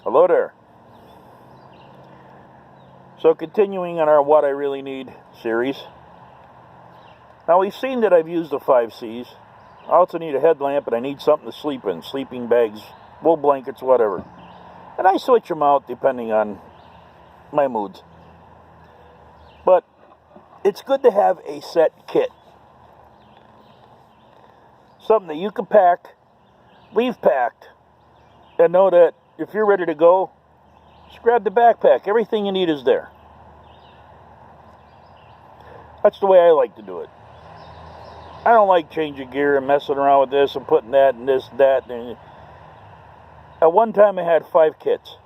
Hello there. So continuing on our What I Really Need series. Now we've seen that I've used the 5 C's. I also need a headlamp and I need something to sleep in. Sleeping bags, wool blankets, whatever. And I switch them out depending on my moods. But it's good to have a set kit. Something that you can pack, leave packed, and know that if you're ready to go, just grab the backpack. Everything you need is there. That's the way I like to do it. I don't like changing gear and messing around with this and putting that and this, that. And at one time I had 5 kits.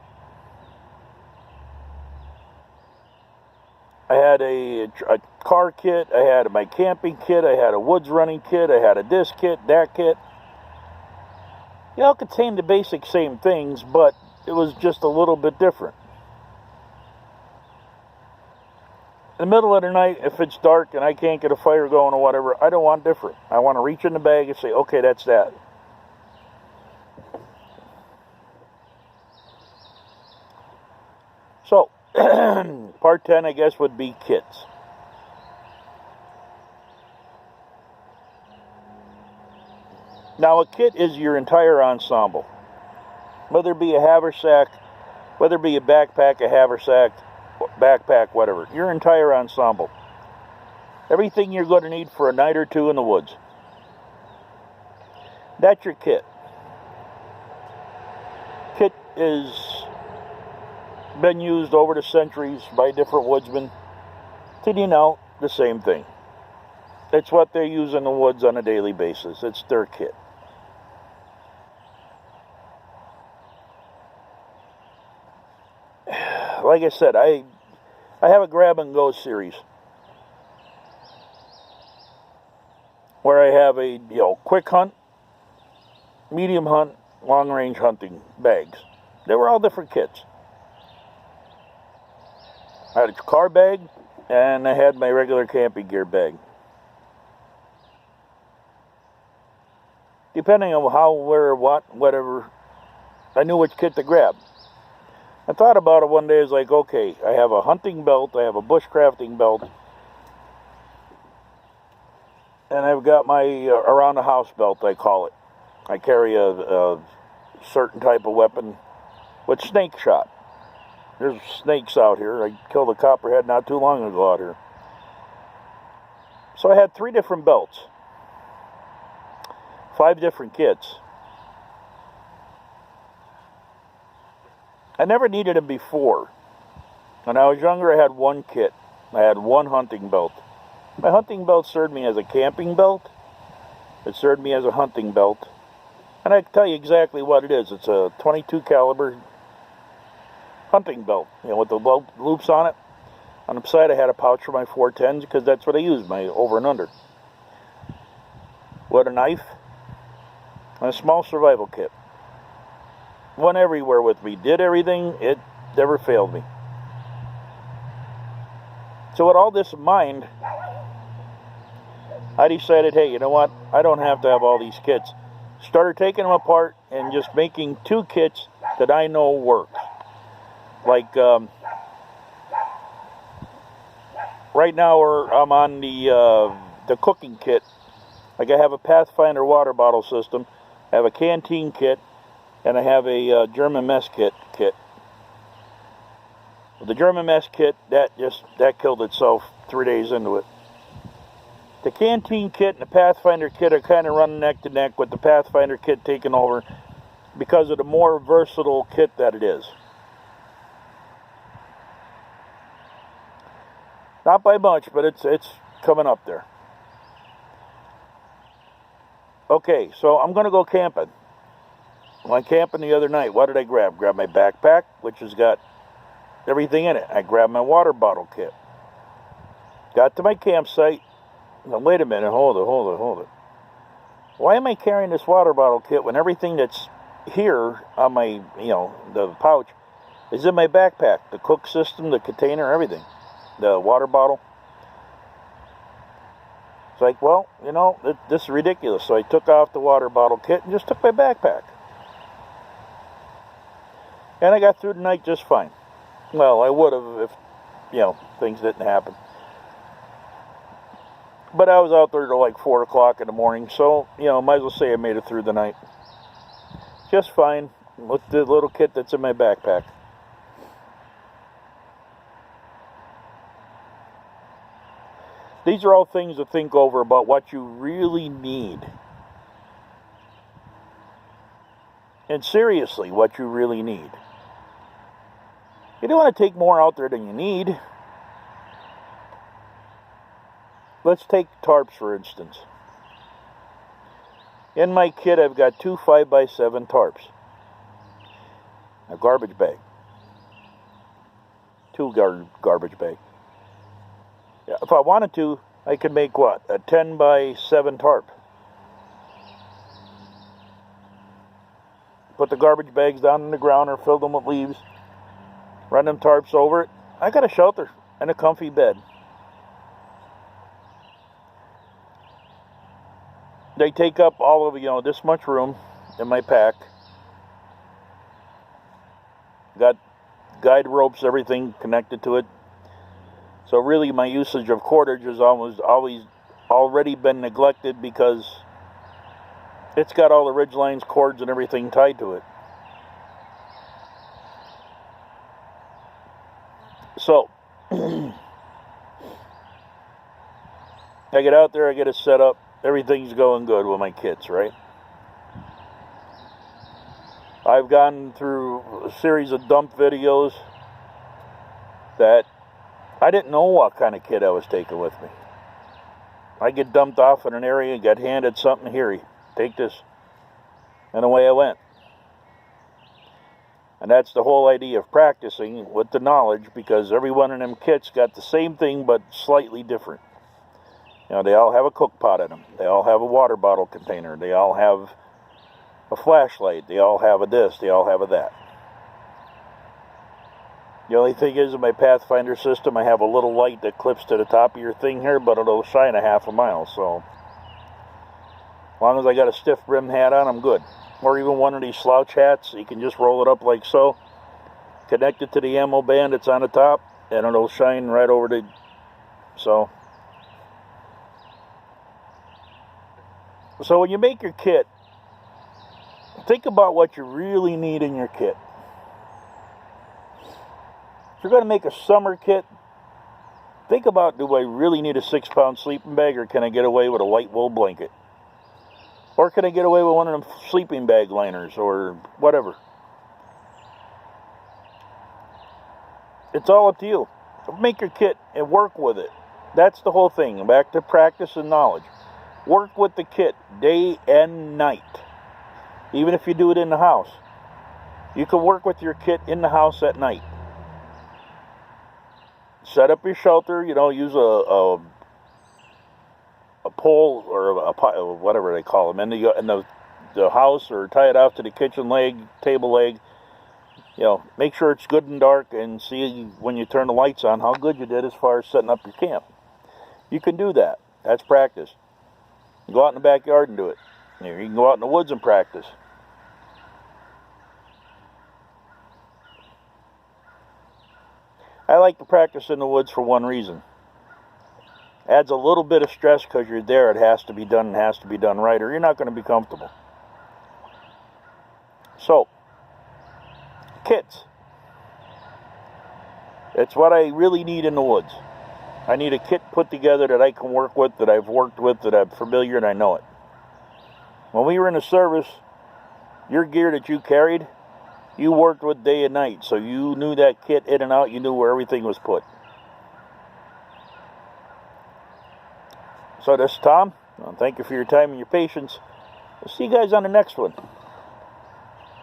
I had a car kit, I had my camping kit, I had a woods running kit, I had a this kit, that kit. They all contained the basic same things, but it was just a little bit different. In the middle of the night, if it's dark and I can't get a fire going or whatever, I don't want different. I want to reach in the bag and say, okay, that's that. So, part 10, I guess, would be kits. Now, a kit is your entire ensemble. Whether it be a haversack, whether it be a backpack, a haversack, backpack, whatever. Your entire ensemble. Everything you're going to need for a night or two in the woods. That's your kit. Kit is been used over the centuries by different woodsmen to denote the same thing. It's what they use in the woods on a daily basis. It's their kit. Like I said, I have a grab and go series where I have a quick hunt, medium hunt, long range hunting bags. They were all different kits. I had a car bag and I had my regular camping gear bag. Depending on how, where, what, whatever, I knew which kit to grab. I thought about it one day. It's like, okay, I have a hunting belt, I have a bushcrafting belt, and I've got my around the house belt, I call it. I carry a certain type of weapon with snake shot. There's snakes out here. I killed a copperhead not too long ago out here. So I had 3 different belts, 5 different kits. I never needed them before. When I was younger, I had 1 kit. I had 1 hunting belt. My hunting belt served me as a camping belt. It served me as a hunting belt. And I can tell you exactly what it is. It's a 22 caliber hunting belt, with the loops on it. On the side, I had a pouch for my 410s because that's what I use, my over and under. With a knife and a small survival kit. Went everywhere with me, did everything, it never failed me. So with all this in mind, I decided, hey, you know what, I don't have to have all these kits. Started taking them apart and just making 2 kits that I know work. Like, right now I'm on the cooking kit. Like I have a Pathfinder water bottle system, I have a canteen kit, and I have a German mess kit. The German mess kit, that killed itself 3 days into it. The canteen kit and the Pathfinder kit are kind of running neck to neck, with the Pathfinder kit taking over because of the more versatile kit that it is. Not by much, but it's coming up there. Okay, so I'm going to go camping. Went camping the other night. What did I grab? Grabbed my backpack, which has got everything in it. I grabbed my water bottle kit. Got to my campsite. Now, wait a minute. Hold it. Why am I carrying this water bottle kit when everything that's here on my, the pouch is in my backpack? The cook system, the container, everything. The water bottle. It's like, well, this is ridiculous. So I took off the water bottle kit and just took my backpack. And I got through the night just fine. Well, I would have if, things didn't happen. But I was out there till like 4 o'clock in the morning, so, might as well say I made it through the night. Just fine, with the little kit that's in my backpack. These are all things to think over about what you really need. And seriously, what you really need. You don't want to take more out there than you need. Let's take tarps, for instance. In my kit, I've got 2 5x7 tarps. A garbage bag. 2 garbage bag. If I wanted to, I could make what? A 10x7 tarp. Put the garbage bags down in the ground or fill them with leaves. Run them tarps over it. I got a shelter and a comfy bed. They take up all of, this much room in my pack. Got guide ropes, everything connected to it. So really my usage of cordage has almost always already been neglected because it's got all the ridge lines, cords, and everything tied to it. So, I get out there, I get it set up. Everything's going good with my kits, right? I've gone through a series of dump videos that I didn't know what kind of kit I was taking with me. I get dumped off in an area and got handed something. Here, take this. And away I went. And that's the whole idea of practicing with the knowledge, because every one of them kits got the same thing but slightly different. They all have a cook pot in them. They all have a water bottle container. They all have a flashlight. They all have a this. They all have a that. The only thing is, in my Pathfinder system, I have a little light that clips to the top of your thing here, but it'll shine a half a mile. So, as long as I got a stiff brim hat on, I'm good. Or even one of these slouch hats, you can just roll it up like so, connect it to the ammo band that's on the top, and it'll shine right over the... So when you make your kit, think about what you really need in your kit. If you're going to make a summer kit, think about, do I really need a 6-pound sleeping bag, or can I get away with a light wool blanket? Or can I get away with one of them sleeping bag liners or whatever? It's all up to you. Make your kit and work with it. That's the whole thing. Back to practice and knowledge. Work with the kit day and night. Even if you do it in the house. You can work with your kit in the house at night. Set up your shelter, use a pole or a whatever they call them in the house, or tie it off to the kitchen leg, table leg. Make sure it's good and dark, and see when you turn the lights on how good you did as far as setting up your camp. You can do that. That's practice. You go out in the backyard and do it. You can go out in the woods and practice. I like to practice in the woods for one reason. Adds a little bit of stress because you're there. It has to be done and has to be done right, or you're not going to be comfortable. So, kits. It's what I really need in the woods. I need a kit put together that I can work with, that I've worked with, that I'm familiar and I know it. When we were in the service, your gear that you carried, you worked with day and night, so you knew that kit in and out. You knew where everything was put. So this is Tom. Thank you for your time and your patience. We'll see you guys on the next one.